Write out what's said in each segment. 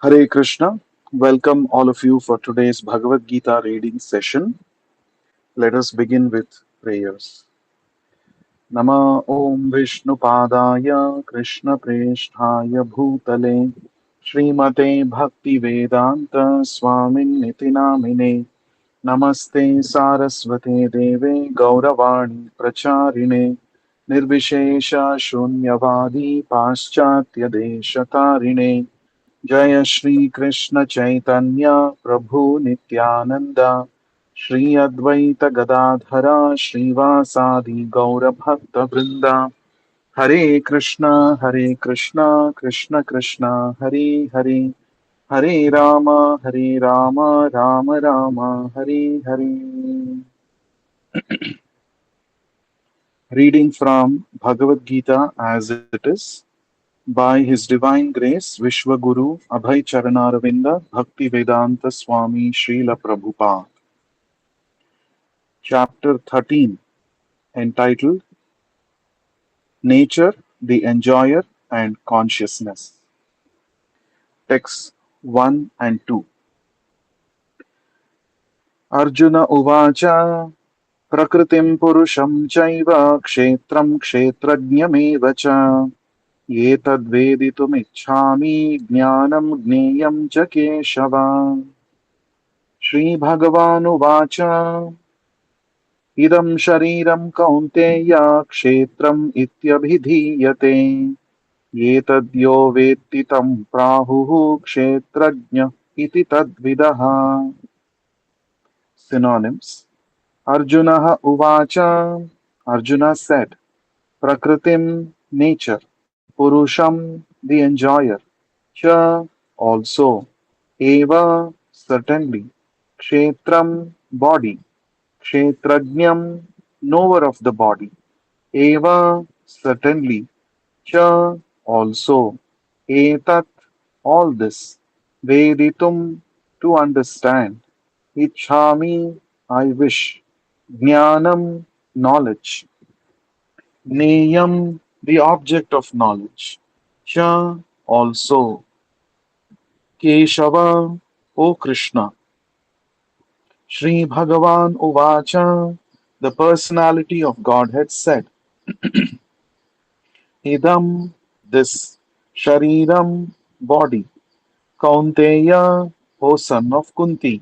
Hare Krishna. Welcome all of you for today's Bhagavad Gita reading session. Let us begin with prayers. Nama Om Vishnu Padaya Krishna Presthaya Bhutale Srimate Bhakti Vedanta Swamin Niti Namine Namaste Saraswate Deve Gauravani Pracharine Nirvishesha Shunyavadi Paschatya Deshatarine जय श्री कृष्ण चैतन्य प्रभु नित्यानंद श्री अद्वैत गदाधर श्रीवासादि गौर भक्त वृंदा हरे Krishna Krishna Krishna Hare Hare Hare Ram Ram Ram Hare Hare. Reading from Bhagavad Gita as it is. By His Divine Grace, Vishwaguru Abhay Charanaravinda Bhakti Vedanta Swami Srila Prabhupada. Chapter 13, entitled Nature, the Enjoyer and Consciousness. Texts 1 and 2. Arjuna Uvacha Prakritim Purusham Chaiva Kshetram Kshetrajñameva cha Etadveditumicchami Jnanam Gneyam cha Keshava. श्रीभगवानुवाच इदं शरीरं कौन्तेय क्षेत्रम् इत्यभिधीयते एतद्यो वेत्ति तं प्राहुः क्षेत्रज्ञ इति तद्विदः. Synonyms. Arjunah uvacha. Arjuna said, Prakritim, nature, Purusham, the enjoyer, Cha, also, Eva, certainly, Kshetram, body, Kshetrajñam, knower of the body, Eva, certainly, Cha, also, Etat, all this, Veditum, to understand, Ichhami, I wish, Jnanam, knowledge, Neyam, the object of knowledge, Cha, also, Keshava, O Krishna, Sri Bhagavan Uvacha, the personality of Godhead said, Idam, this, Shariram, body, Kaunteya, O son of Kunti,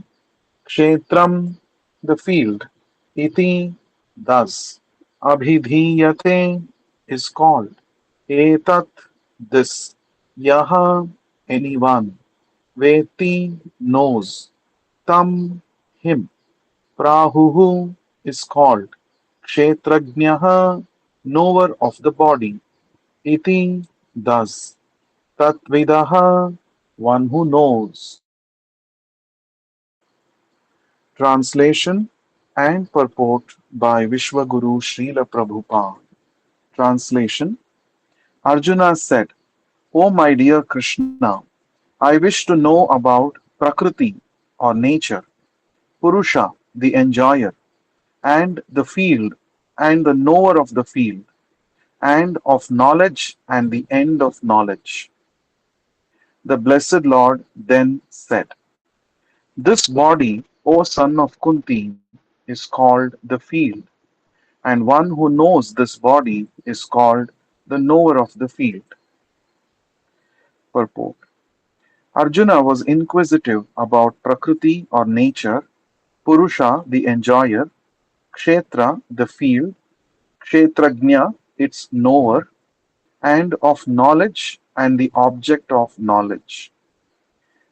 Kshetram, the field, Iti, thus, Abhidhiyate, is called, Etat, this, Yaha, anyone, Veti, knows, Tam, him, Prahuhu is called Kshetrajñaha, knower of the body, iti thus, Tatvidaha, one who knows. Translation and purport by Vishwaguru Srila Prabhupada. Translation. Arjuna said, O my dear Krishna, I wish to know about Prakriti or nature, Purusha, the enjoyer, and the field, and the knower of the field, and of knowledge and the end of knowledge. The blessed Lord then said, This body, O son of Kunti, is called the field, and one who knows this body is called the knower of the field. Purport. Arjuna was inquisitive about Prakriti or nature, Purusha, the enjoyer, Kshetra, the field, Kshetrajna, its knower, and of knowledge and the object of knowledge.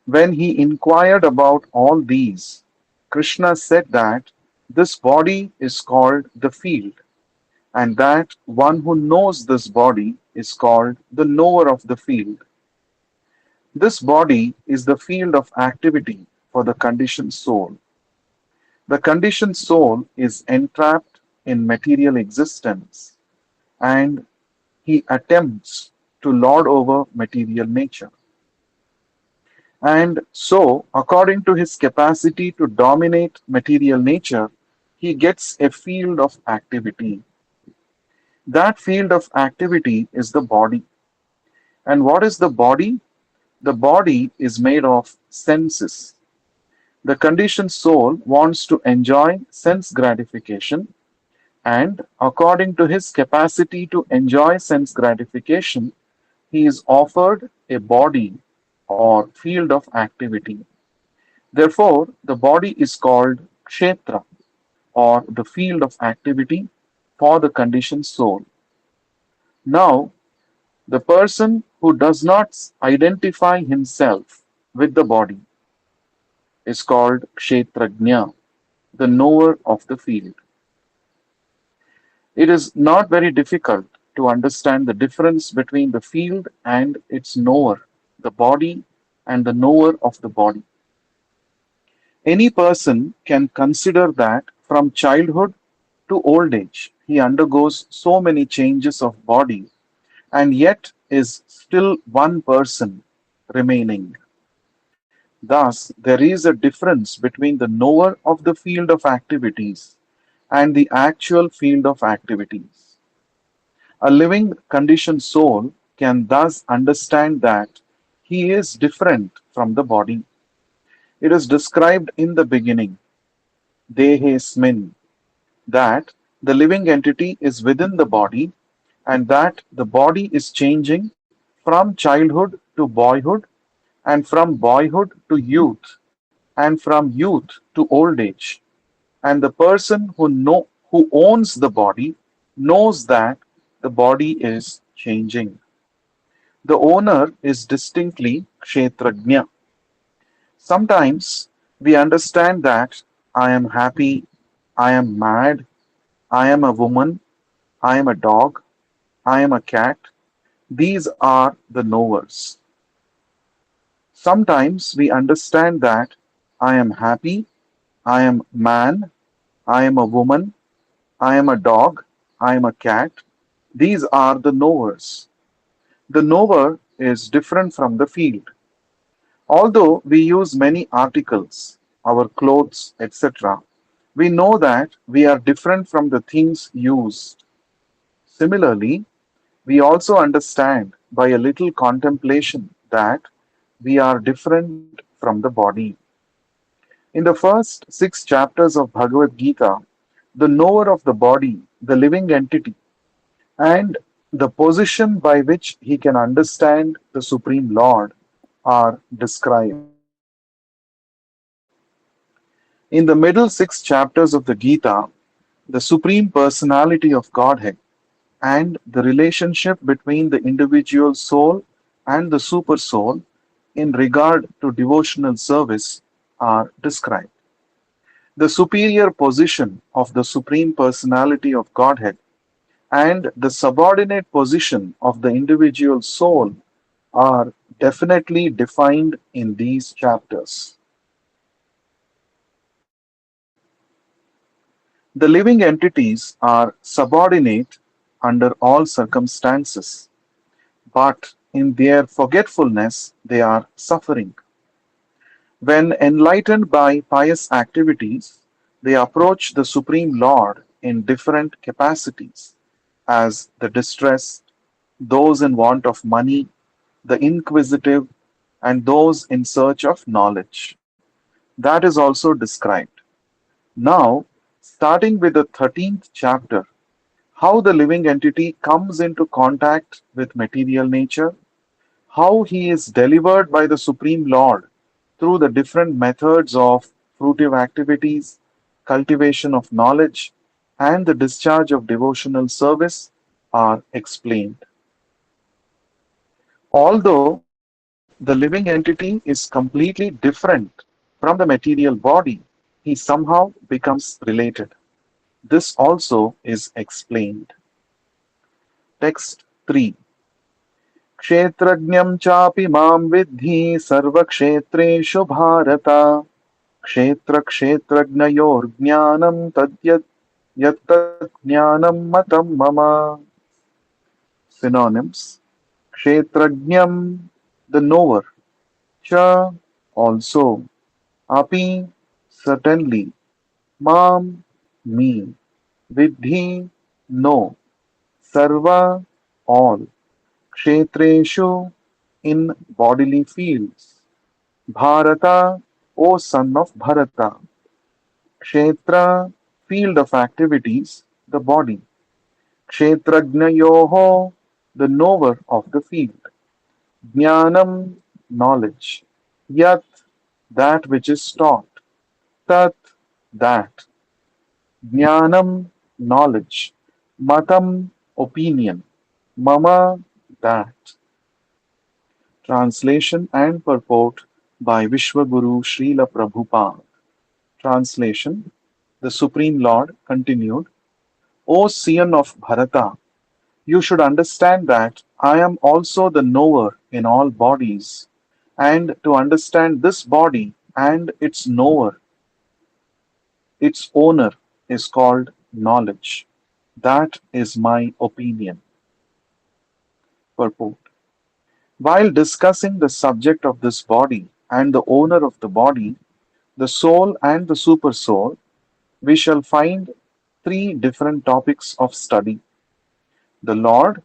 When he inquired about all these, Krishna said that this body is called the field, and that one who knows this body is called the knower of the field. This body is the field of activity for the conditioned soul. The conditioned soul is entrapped in material existence, and he attempts to lord over material nature. And so, according to his capacity to dominate material nature, he gets a field of activity. That field of activity is the body. And what is the body? The body is made of senses. The conditioned soul wants to enjoy sense gratification, and according to his capacity to enjoy sense gratification, he is offered a body or field of activity. Therefore, the body is called kshetra or the field of activity for the conditioned soul. Now, the person who does not identify himself with the body is called kshetrajna, the knower of the field. It is not very difficult to understand the difference between the field and its knower, the body and the knower of the body. Any person can consider that from childhood to old age, he undergoes so many changes of body and yet is still one person remaining. Thus, there is a difference between the knower of the field of activities and the actual field of activities. A living conditioned soul can thus understand that he is different from the body. It is described in the beginning, Dehesmin, that the living entity is within the body and that the body is changing from childhood to boyhood and from boyhood to youth and from youth to old age. And the person who owns the body knows that the body is changing. The owner is distinctly kshetrajna. Sometimes we understand that I am happy, I am mad, I am a woman, I am a dog, I am a cat. These are the knowers. Sometimes we understand that I am happy, I am man, I am a woman, I am a dog, I am a cat. These are the knowers. The knower is different from the field. Although we use many articles, our clothes, etc., we know that we are different from the things used. Similarly, we also understand by a little contemplation that we are different from the body. In the first six chapters of Bhagavad Gita, the knower of the body, the living entity, and the position by which he can understand the Supreme Lord are described. In the middle six chapters of the Gita, the Supreme Personality of Godhead and the relationship between the individual soul and the super soul in regard to devotional service are described. The superior position of the Supreme Personality of Godhead and the subordinate position of the individual soul are definitely defined in these chapters. The living entities are subordinate under all circumstances, but in their forgetfulness they are suffering. When enlightened by pious activities, they approach the Supreme Lord in different capacities as the distressed, those in want of money, the inquisitive, and those in search of knowledge. That is also described. Now, starting with the 13th chapter, how the living entity comes into contact with material nature, how he is delivered by the Supreme Lord through the different methods of fruitive activities, cultivation of knowledge, and the discharge of devotional service are explained. Although the living entity is completely different from the material body, he somehow becomes related. This also is explained. Text 3. क्षेत्रज्ञं चापि मां विद्धि सर्वक्षेत्रेषु भारत क्षेत्रक्षेत्रज्ञयोर्ज्ञानं तद्यत् यत्तत् ज्ञानं मतं मम. Synonyms: Kshetrajnam, the knower; cha, also; api, certainly; mam, me; vidhi, know; sarva, all; kshetreshu, in bodily fields. Bharata, O son of Bharata. Kshetra, field of activities, the body. Kshetrajnayoho, the knower of the field. Jnanam, knowledge. Yat, that which is taught. Tat, that. Jnanam, knowledge. Matam, opinion. Mama, that. Translation and purport by Vishwaguru Srila Prabhupada. Translation. The Supreme Lord continued, O Scion of Bharata, you should understand that I am also the knower in all bodies, and to understand this body and its knower, its owner, is called knowledge. That is my opinion. Purport. While discussing the subject of this body and the owner of the body, the soul and the supersoul, we shall find three different topics of study: the Lord,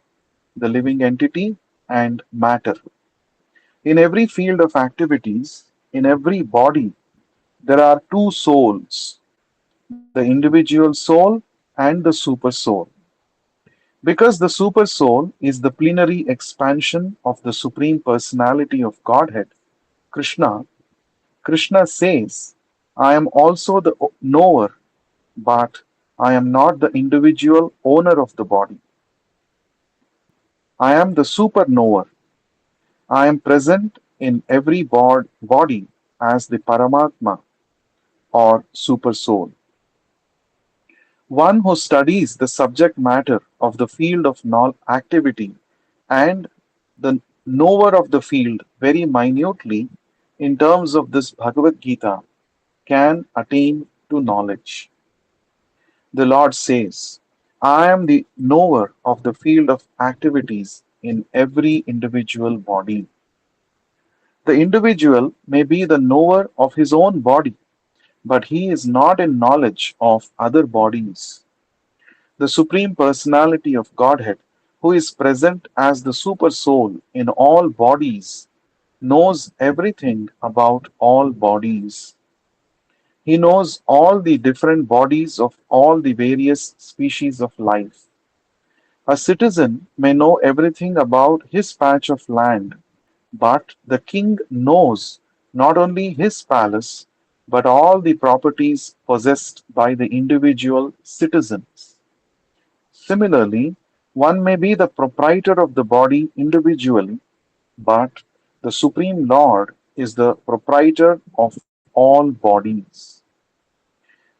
the living entity, and matter. In every field of activities, in every body, there are two souls, the individual soul and the super soul. Because the super soul is the plenary expansion of the Supreme Personality of Godhead, Krishna, Krishna says, I am also the knower, but I am not the individual owner of the body. I am the super knower. I am present in every body as the Paramatma or super soul. One who studies the subject matter of the field of activity and the knower of the field very minutely in terms of this Bhagavad Gita can attain to knowledge. The Lord says, I am the knower of the field of activities in every individual body. The individual may be the knower of his own body, but he is not in knowledge of other bodies. The Supreme Personality of Godhead, who is present as the Super Soul in all bodies, knows everything about all bodies. He knows all the different bodies of all the various species of life. A citizen may know everything about his patch of land, but the king knows not only his palace, but all the properties possessed by the individual citizens. Similarly, one may be the proprietor of the body individually, but the Supreme Lord is the proprietor of all bodies.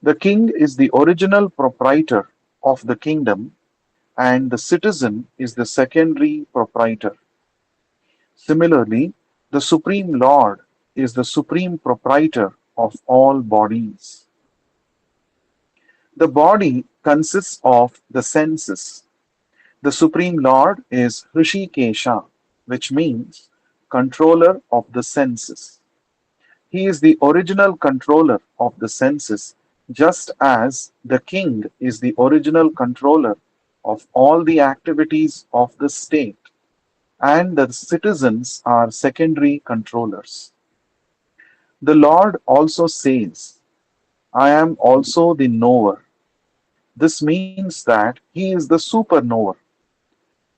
The king is the original proprietor of the kingdom, and the citizen is the secondary proprietor. Similarly, the Supreme Lord is the supreme proprietor of all bodies. The body consists of the senses. The Supreme Lord is Hrishikesha, which means controller of the senses. He is the original controller of the senses, just as the king is the original controller of all the activities of the state, and the citizens are secondary controllers. The Lord also says, I am also the knower. This means that he is the super knower.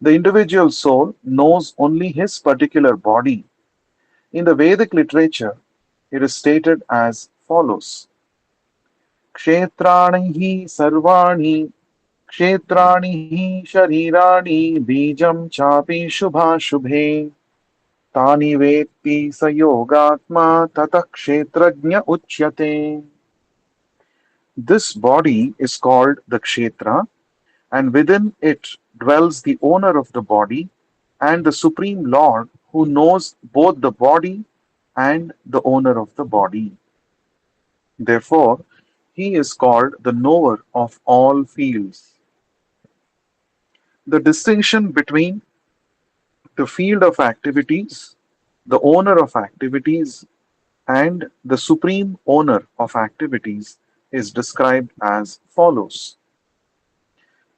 The individual soul knows only his particular body. In the Vedic literature, it is stated as follows: Kshetrani hi sarvani, Kshetrani hi sharirani, Bijam chapi shubha shubhe, Tani vetti sayogatma tata kshetrajna uchyate. This body is called the Kshetra, and within it dwells the owner of the body and the Supreme Lord who knows both the body and the owner of the body. Therefore, he is called the knower of all fields. The distinction between the field of activities, the owner of activities, and the supreme owner of activities is described as follows: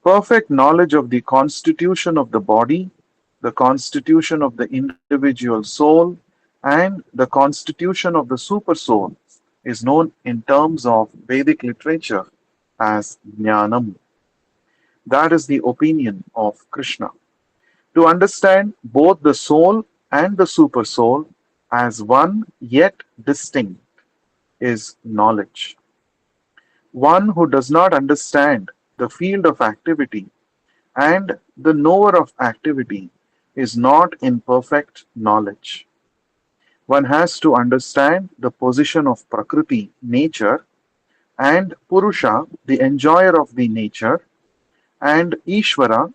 perfect knowledge of the constitution of the body, the constitution of the individual soul, and the constitution of the supersoul is known in terms of Vedic literature as Jnanam. That is the opinion of Krishna. To understand both the soul and the supersoul as one yet distinct is knowledge. One who does not understand the field of activity and the knower of activity is not in perfect knowledge. One has to understand the position of Prakriti, nature, and Purusha, the enjoyer of the nature, and Ishvara,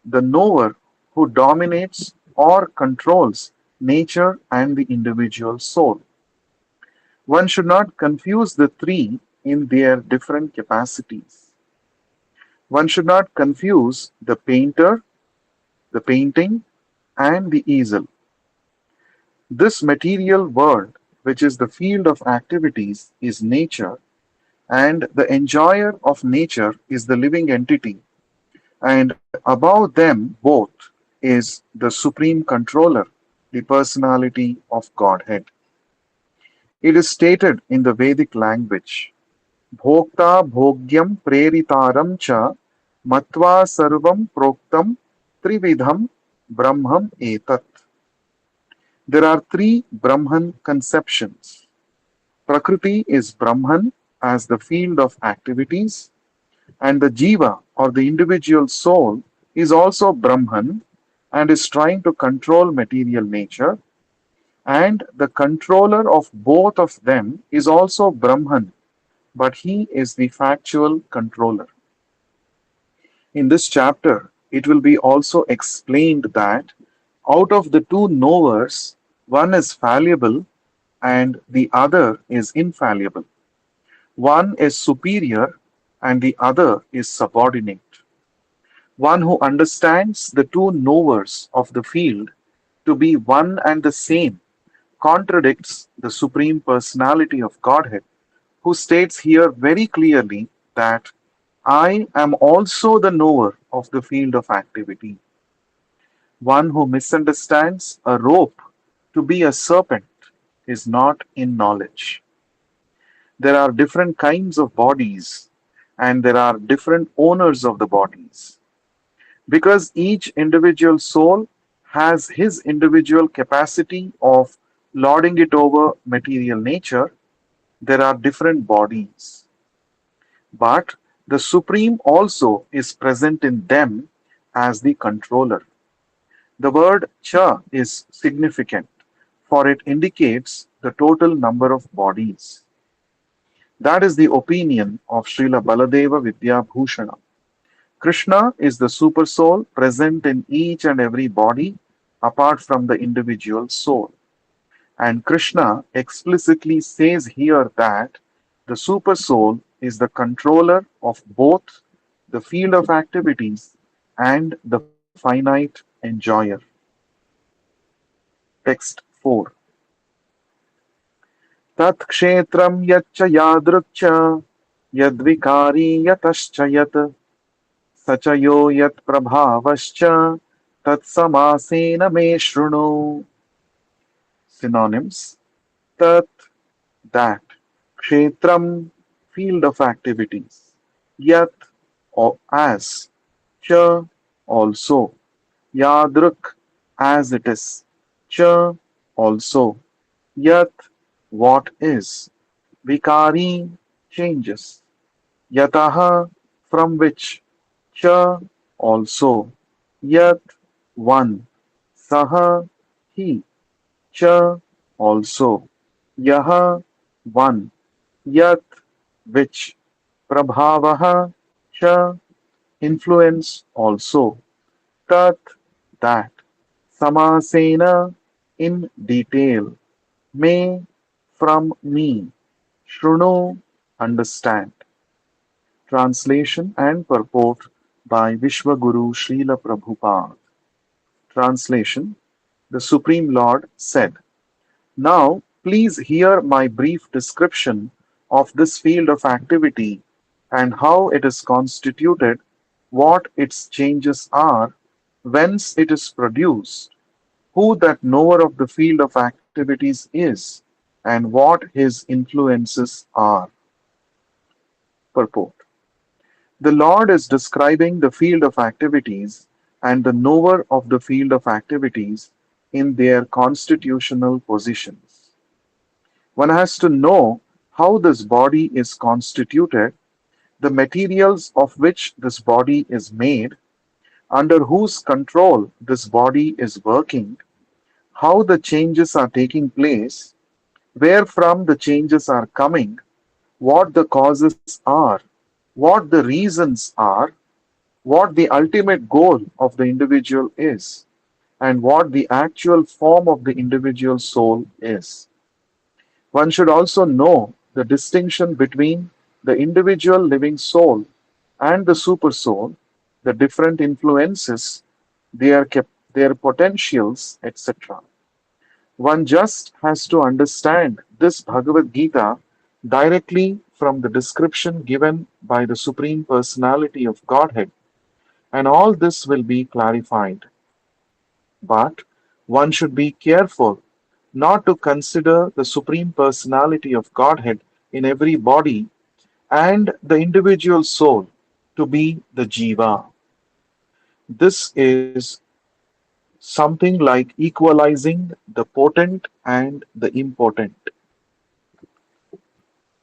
the knower who dominates or controls nature and the individual soul. One should not confuse the three in their different capacities. One should not confuse the painter, the painting, and the easel. This material world, which is the field of activities, is nature, and the enjoyer of nature is the living entity, and above them both is the supreme controller, the personality of Godhead. It is stated in the Vedic language, Bhokta Bhogyam Preritaram Cha Matva Sarvam Proktam Trividham Brahmam Etat. There are three Brahman conceptions. Prakriti is Brahman as the field of activities, and the jiva or the individual soul is also Brahman and is trying to control material nature, and the controller of both of them is also Brahman, but he is the factual controller. In this chapter, it will be also explained that out of the two knowers, one is fallible and the other is infallible. One is superior and the other is subordinate. One who understands the two knowers of the field to be one and the same contradicts the Supreme Personality of Godhead, who states here very clearly that I am also the knower of the field of activity. One who misunderstands a rope to be a serpent is not in knowledge. There are different kinds of bodies and there are different owners of the bodies. Because each individual soul has his individual capacity of lording it over material nature, there are different bodies. But the Supreme also is present in them as the controller. The word cha is significant, for it indicates the total number of bodies. That is the opinion of Srila Baladeva Vidyabhushana. Krishna is the super soul present in each and every body apart from the individual soul. And Krishna explicitly says here that the super soul is the controller of both the field of activities and the finite enjoyer. Text 4. Tat kshetram yaccha yadrukcha yadvikari yatascha yat sachayo yat prabhavascha tat samasena me shruno. Synonyms: Tat, that, kshetram, field of activities, yat, or as, cha, also, yadruk, as it is, cha, also, yat, what is, vikari, changes, yataha, from which, cha, also, yat, one, saha, he, cha, also, yaha, one, yat, which, prabhavaha, cha, influence also, tat, that, samasena, in detail, may, from me, shruno, understand. Translation and purport by Vishwaguru Srila Prabhupada. Translation: The Supreme Lord said, now please hear my brief description of this field of activity and how it is constituted, what its changes are, whence it is produced, who that knower of the field of activities is, and what his influences are. Purport. The Lord is describing the field of activities and the knower of the field of activities in their constitutional positions. One has to know how this body is constituted, the materials of which this body is made, under whose control this body is working, how the changes are taking place, where from the changes are coming, what the causes are, what the reasons are, what the ultimate goal of the individual is, and what the actual form of the individual soul is. One should also know the distinction between the individual living soul and the supersoul, the different influences, their potentials, etc. One just has to understand this Bhagavad Gita directly from the description given by the Supreme Personality of Godhead, and all this will be clarified. But one should be careful not to consider the Supreme Personality of Godhead in every body and the individual soul to be the Jiva. This is something like equalizing the potent and the impotent.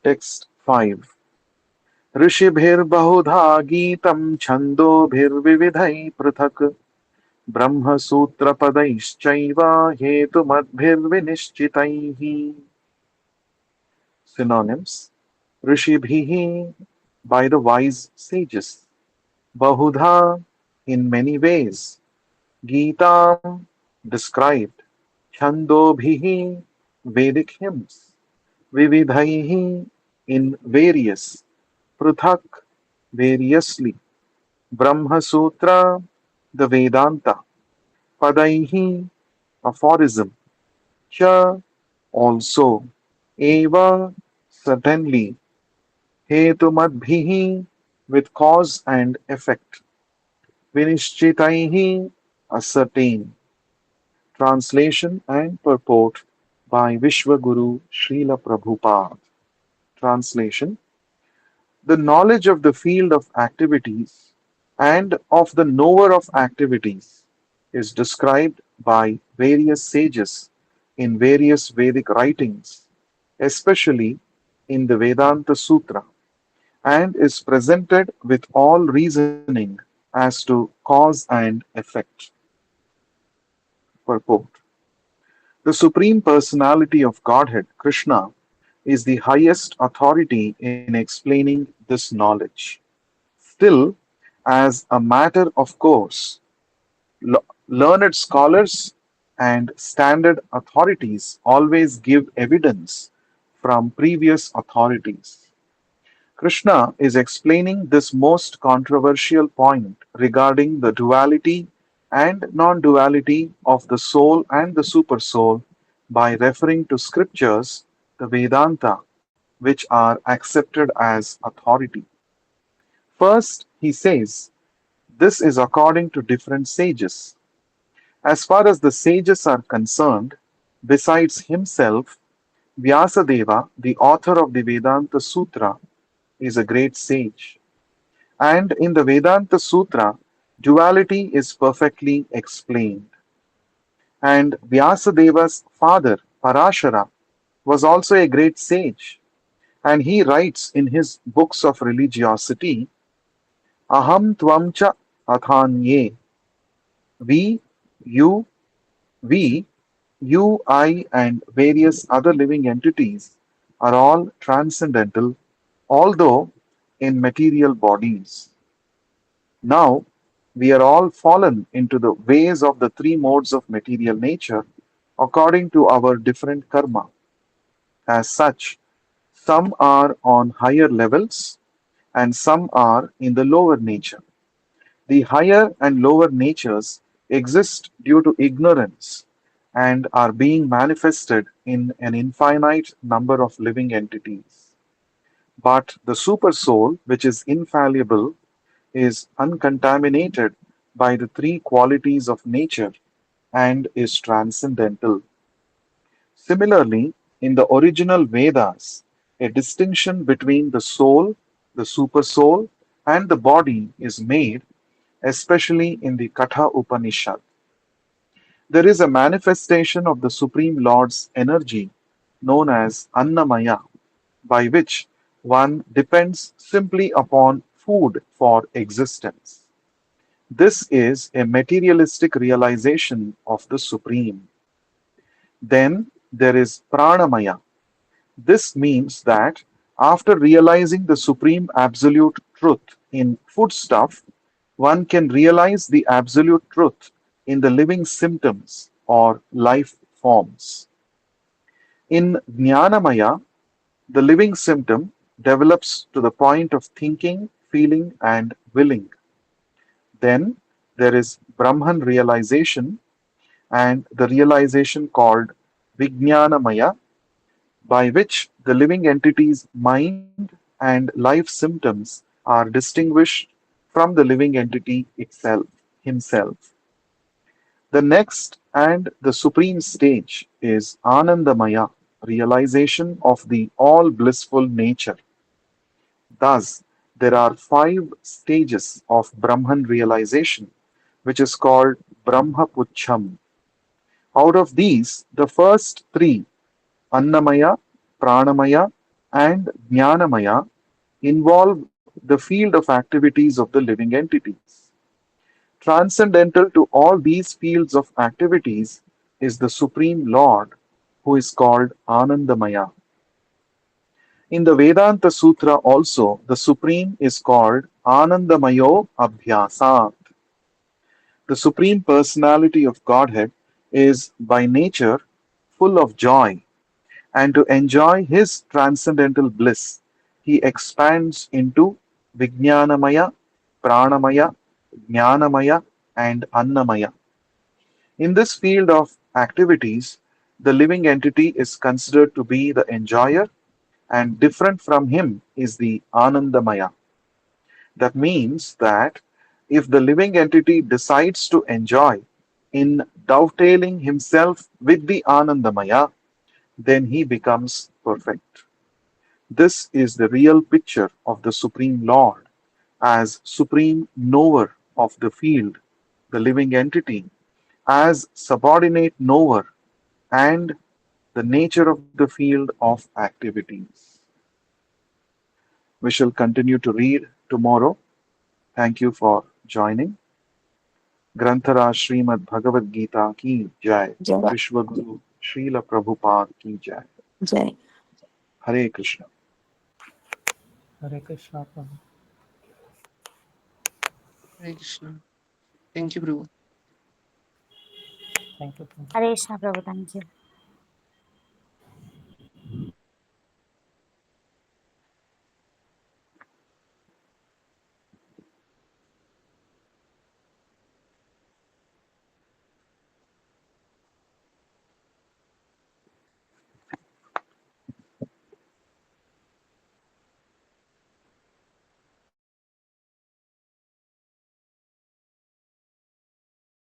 Text 5. ऋषिभिर्बहुधा गीतं छन्दोभिर्विविधैः पृथक् ब्रह्मसूत्रपदैश्चैव हेतुमद्भिर्विनिश्चितैः. Synonyms: Rishibhihi, by the wise sages; Bahudha, in many ways; Gita, described; Chandobhihi, Vedic hymns; Vividhaihi, in various; Pruthak, variously; Brahma Sutra, the Vedanta; Padaihi, aphorism; Cha, also; Eva, certainly; Hetumadbhihi, with cause and effect; Vinishchitaihi, ascertain. Translation and purport by Vishwaguru Srila Prabhupada. Translation: the knowledge of the field of activities and of the knower of activities is described by various sages in various Vedic writings, especially in the Vedanta Sutra, and is presented with all reasoning as to cause and effect. Purport. The Supreme Personality of Godhead, Krishna, is the highest authority in explaining this knowledge. Still, as a matter of course, learned scholars and standard authorities always give evidence from previous authorities. Krishna is explaining this most controversial point regarding the duality and non duality of the soul and the supersoul by referring to scriptures, the Vedanta, which are accepted as authority. First, he says, this is according to different sages. As far as the sages are concerned, besides himself, Vyasadeva, the author of the Vedanta Sutra, is a great sage. And in the Vedanta Sutra, duality is perfectly explained. And Vyasadeva's father, Parashara, was also a great sage. And he writes in his books of religiosity, Aham Tvam Cha Athanye, we, you, we, you, I, and various other living entities are all transcendental, although in material bodies. Now, we are all fallen into the ways of the three modes of material nature according to our different karma. As such, some are on higher levels and some are in the lower nature. The higher and lower natures exist due to ignorance and are being manifested in an infinite number of living entities. But the super soul, which is infallible, is uncontaminated by the three qualities of nature and is transcendental. Similarly, in the original Vedas, a distinction between the soul, the supersoul, and the body is made, especially in the Katha Upanishad. There is a manifestation of the Supreme Lord's energy known as Annamaya, by which one depends simply upon food for existence. This is a materialistic realization of the Supreme. Then there is Pranamaya. This means that after realizing the Supreme Absolute Truth in foodstuff, one can realize the Absolute Truth in the living symptoms or life forms. In Jnanamaya, the living symptom develops to the point of thinking, feeling, and willing. Then there is Brahman realization and the realization called Vijnanamaya, by which the living entity's mind and life symptoms are distinguished from the living entity itself, himself. The next and the supreme stage is Anandamaya, realization of the all blissful nature. Thus, there are five stages of Brahman realization, which is called Brahmapucham. Out of these, the first three, Annamaya, Pranamaya, and Jnanamaya, involve the field of activities of the living entities. Transcendental to all these fields of activities is the Supreme Lord, who is called Anandamaya. In the Vedanta Sutra also, the Supreme is called Anandamayo Abhyasat. The Supreme Personality of Godhead is by nature full of joy, and to enjoy his transcendental bliss, he expands into Vijnanamaya, Pranamaya, Jnanamaya, and Annamaya. In this field of activities, the living entity is considered to be the enjoyer, and different from him is the Anandamaya. That means that if the living entity decides to enjoy in dovetailing himself with the Anandamaya, then he becomes perfect. This is the real picture of the Supreme Lord as supreme knower of the field, the living entity, as subordinate knower, and the nature of the field of activities. We shall continue to read tomorrow. Thank you for joining. ग्रंथराज Shrimad Bhagavad Gita की जय. Jai. विश्व गुरु श्रील प्रभुपाद की जय. Jai. Hare Krishna. Hare Krishna, Prabhu. Hare Krishna. Thank you, Prabhu. Thank you, Prabhu. Hare Krishna Prabhu, thank you.